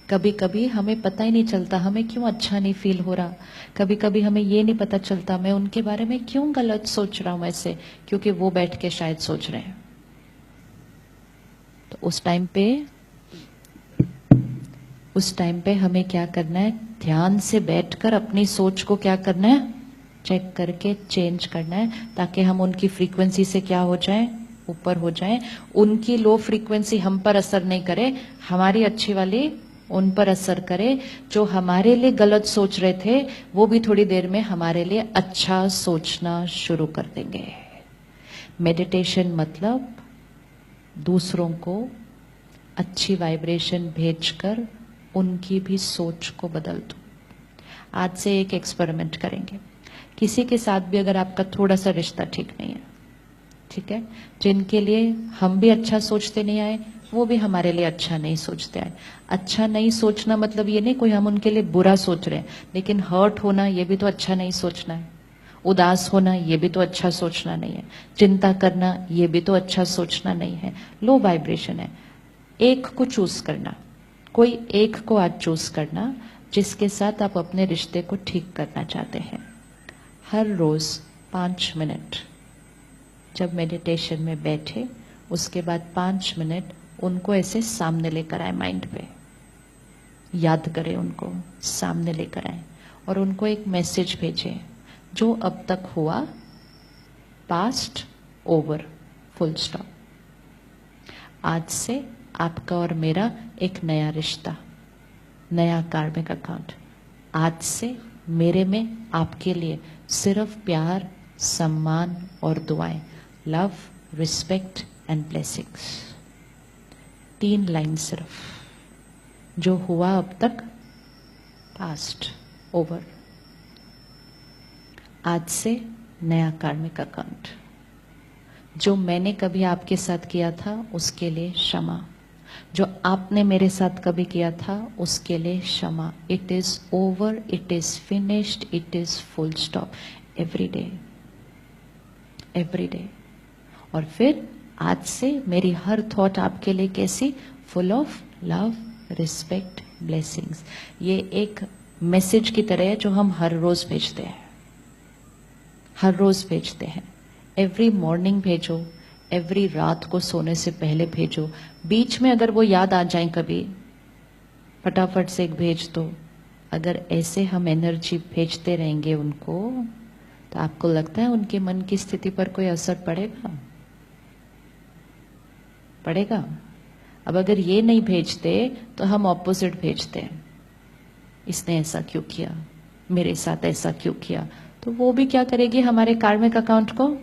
कभी कभी हमें पता ही नहीं चलता हमें क्यों अच्छा नहीं फील हो रहा, कभी कभी हमें ये नहीं पता चलता मैं उनके बारे में क्यों गलत सोच रहा हूं ऐसे, क्योंकि वो बैठ के शायद सोच रहे हैं। तो उस टाइम पे हमें क्या करना है, ध्यान से बैठकर अपनी सोच को क्या करना है, चेक करके चेंज करना है, ताकि हम उनकी फ्रीक्वेंसी से क्या हो जाए, ऊपर हो जाए। उनकी लो फ्रीक्वेंसी हम पर असर नहीं करे, हमारी अच्छी वाली उन पर असर करे। जो हमारे लिए गलत सोच रहे थे वो भी थोड़ी देर में हमारे लिए अच्छा सोचना शुरू कर देंगे। मेडिटेशन मतलब दूसरों को अच्छी वाइब्रेशन भेजकर उनकी भी सोच को बदल दो। आज से एक एक्सपेरिमेंट करेंगे। किसी के साथ भी अगर आपका थोड़ा सा रिश्ता ठीक नहीं है, ठीक है, जिनके लिए हम भी अच्छा सोचते नहीं आए वो भी हमारे लिए अच्छा नहीं सोचते आए। अच्छा नहीं सोचना मतलब ये नहीं कोई हम उनके लिए बुरा सोच रहे हैं, लेकिन हर्ट होना ये भी तो अच्छा नहीं सोचना है, उदास होना ये भी तो अच्छा सोचना नहीं है, चिंता करना ये भी तो अच्छा सोचना नहीं है। लो वाइब्रेशन है। एक को चूज करना, कोई एक को आज चूज करना जिसके साथ आप अपने रिश्ते को ठीक करना चाहते हैं। हर रोज 5 मिनट जब मेडिटेशन में बैठे उसके बाद 5 मिनट उनको ऐसे सामने लेकर आए, माइंड पे याद करें, उनको सामने लेकर आए और उनको एक मैसेज भेजें, जो अब तक हुआ पास्ट ओवर, फुल स्टॉप। आज से आपका और मेरा एक नया रिश्ता, नया कार्मिक अकाउंट। आज से मेरे में आपके लिए सिर्फ प्यार, सम्मान और दुआएं, love, respect and blessings. 3 line सिर्फ, जो हुआ अब तक पास्ट ओवर। आज से नया कार्मिक अकाउंट। जो मैंने कभी आपके साथ किया था उसके लिए क्षमा, जो आपने मेरे साथ कभी किया था उसके लिए क्षमा। It is over, it is finished, it is full stop. Every day, every day. और फिर आज से मेरी हर थॉट आपके लिए कैसी, full of love, respect, blessings. ये एक मैसेज की तरह है जो हम हर रोज भेजते हैं, हर रोज भेजते हैं। एवरी मॉर्निंग भेजो, एवरी रात को सोने से पहले भेजो। बीच में अगर वो याद आ जाए कभी, फटाफट से एक भेज दो। अगर ऐसे हम एनर्जी भेजते रहेंगे उनको, तो आपको लगता है उनके मन की स्थिति पर कोई असर पड़ेगा? पड़ेगा। अब अगर ये नहीं भेजते तो हम ऑपोजिट भेजते हैं, इसने ऐसा क्यों किया, मेरे साथ ऐसा क्यों किया। तो वो भी क्या करेगी, हमारे कार्मिक अकाउंट को,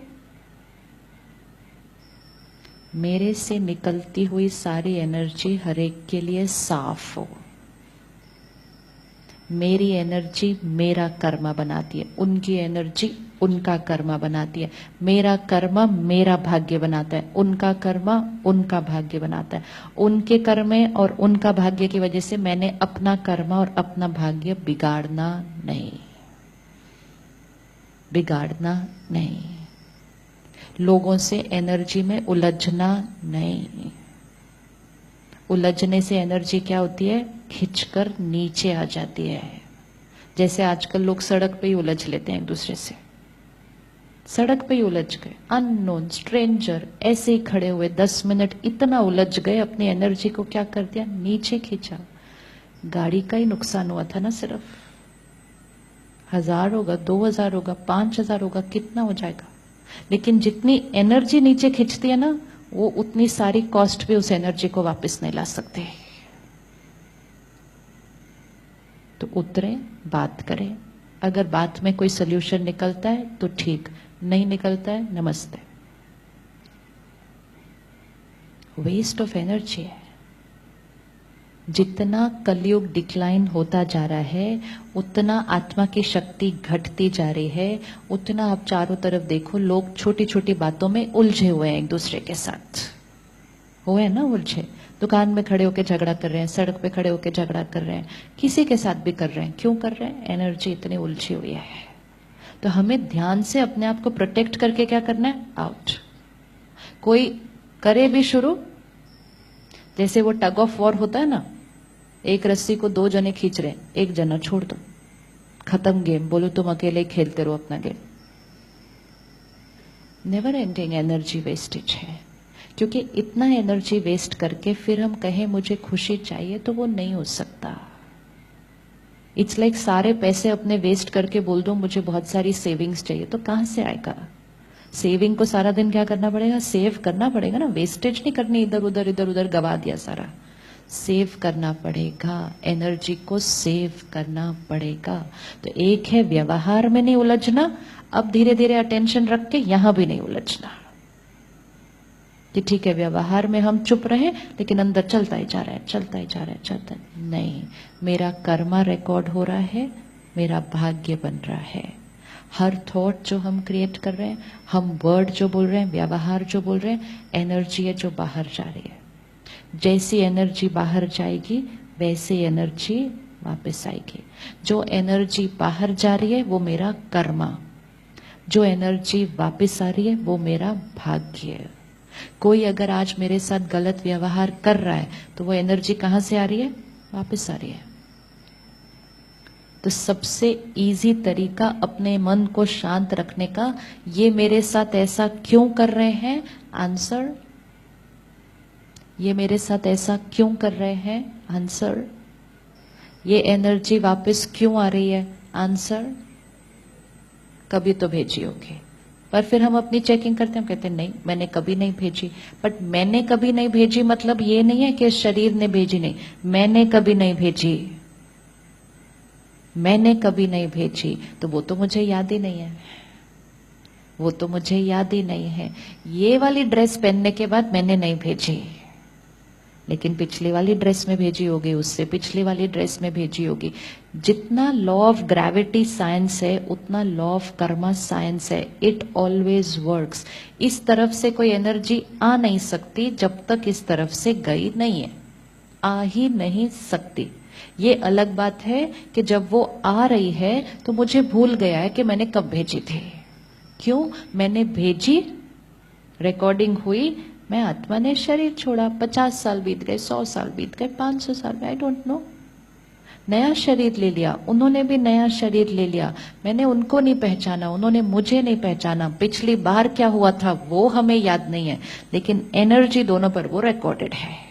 मेरे से निकलती हुई सारी एनर्जी हर एक के लिए साफ हो। मेरी एनर्जी मेरा कर्मा बनाती है, उनकी एनर्जी उनका कर्मा बनाती है। मेरा कर्मा मेरा भाग्य बनाता है, उनका कर्मा उनका भाग्य बनाता है। उनके कर्मे और उनका भाग्य की वजह से मैंने अपना कर्मा और अपना भाग्य बिगाड़ना नहीं, बिगाड़ना नहीं। लोगों से एनर्जी में उलझना नहीं। उलझने से एनर्जी क्या होती है, खिंचकर नीचे आ जाती है। जैसे आजकल लोग सड़क पे ही उलझ लेते हैं एक दूसरे से, सड़क पे ही उलझ गए, अननोन स्ट्रेंजर ऐसे ही खड़े हुए 10 मिनट इतना उलझ गए, अपनी एनर्जी को क्या कर दिया, नीचे खींचा। गाड़ी का ही नुकसान हुआ था ना, सिर्फ 1000 होगा, 2000 होगा, 5000 होगा, कितना हो जाएगा। लेकिन जितनी एनर्जी नीचे खींचती है ना, वो उतनी सारी कॉस्ट भी उस एनर्जी को वापस नहीं ला सकते। तो उतरे, बात करें। अगर बात में कोई सोल्यूशन निकलता है तो ठीक, नहीं निकलता है नमस्ते। वेस्ट ऑफ एनर्जी है। जितना कलयुग डिक्लाइन होता जा रहा है, उतना आत्मा की शक्ति घटती जा रही है। उतना आप चारों तरफ देखो, लोग छोटी छोटी बातों में उलझे हुए हैं, एक दूसरे के साथ हुए ना उलझे। दुकान में खड़े होकर झगड़ा कर रहे हैं, सड़क पे खड़े होकर झगड़ा कर रहे हैं, किसी के साथ भी कर रहे हैं। क्यों कर रहे हैं, एनर्जी इतनी उलझी हुई है। तो हमें ध्यान से अपने आप को प्रोटेक्ट करके क्या करना है, आउट। कोई करे भी शुरू, जैसे वो टग ऑफ वॉर होता है ना, एक रस्सी को 2 जने खींच रहे हैं, एक जना छोड़ दो, खत्म गेम। बोलो तुम अकेले खेलते रहो अपना game. Never ending energy wastage है, क्योंकि इतना एनर्जी वेस्ट करके फिर हम कहें मुझे खुशी चाहिए तो वो नहीं हो सकता। इट्स लाइक सारे पैसे अपने वेस्ट करके बोल दो मुझे बहुत सारी सेविंग्स चाहिए, तो कहां से आएगा? सेविंग को सारा दिन क्या करना पड़ेगा? सेव करना पड़ेगा ना, वेस्टेज नहीं करनी इधर उधर गवा दिया सारा। सेव करना पड़ेगा, एनर्जी को सेव करना पड़ेगा। तो एक है व्यवहार में नहीं उलझना, अब धीरे धीरे अटेंशन रख के यहां भी नहीं उलझना कि ठीक है व्यवहार में हम चुप रहे लेकिन अंदर चलता ही जा रहा है, चलता ही जा रहा है, चलता है। नहीं, मेरा कर्मा रिकॉर्ड हो रहा है, मेरा भाग्य बन रहा है। हर थॉट जो हम क्रिएट कर रहे हैं, हम वर्ड जो बोल रहे हैं, व्यवहार जो बोल रहे हैं, एनर्जी है जो बाहर जा रही है। जैसी एनर्जी बाहर जाएगी वैसी एनर्जी वापस आएगी। जो एनर्जी बाहर जा रही है वो मेरा कर्मा, जो एनर्जी वापस आ रही है वो मेरा भाग्य है। कोई अगर आज मेरे साथ गलत व्यवहार कर रहा है तो वो एनर्जी कहां से आ रही है? वापस आ रही है। तो सबसे इजी तरीका अपने मन को शांत रखने का, ये मेरे साथ ऐसा क्यों कर रहे हैं? आंसर। ये मेरे साथ ऐसा क्यों कर रहे हैं? आंसर। ये एनर्जी वापस क्यों आ रही है? आंसर। कभी तो भेजी होगी, पर फिर हम अपनी चेकिंग करते हैं, हम कहते हैं नहीं मैंने कभी नहीं भेजी। बट मैंने कभी नहीं भेजी मतलब ये नहीं है कि शरीर ने भेजी, नहीं, मैंने कभी नहीं भेजी, मैंने कभी नहीं भेजी, तो वो तो मुझे याद ही नहीं है, वो तो मुझे याद ही नहीं है। ये वाली ड्रेस पहनने के बाद मैंने नहीं भेजी, लेकिन पिछली वाली ड्रेस में भेजी होगी, उससे पिछली वाली ड्रेस में भेजी होगी। जितना लॉ ऑफ ग्रेविटी साइंस है उतना लॉ ऑफ कर्मा साइंस है। It always works. इस तरफ से कोई एनर्जी आ नहीं सकती जब तक इस तरफ से गई नहीं है, आ ही नहीं सकती। ये अलग बात है कि जब वो आ रही है तो मुझे भूल गया है कि मैंने कब भेजी थी। क्यों मैंने भेजी? रिकॉर्डिंग हुई, मैं आत्मा ने शरीर छोड़ा, 50 साल बीत गए, 100 साल बीत गए, 500 साल में, आई डोंट नो। नया शरीर ले लिया, उन्होंने भी नया शरीर ले लिया। मैंने उनको नहीं पहचाना, उन्होंने मुझे नहीं पहचाना। पिछली बार क्या हुआ था वो हमें याद नहीं है, लेकिन एनर्जी दोनों पर वो रिकॉर्डेड है।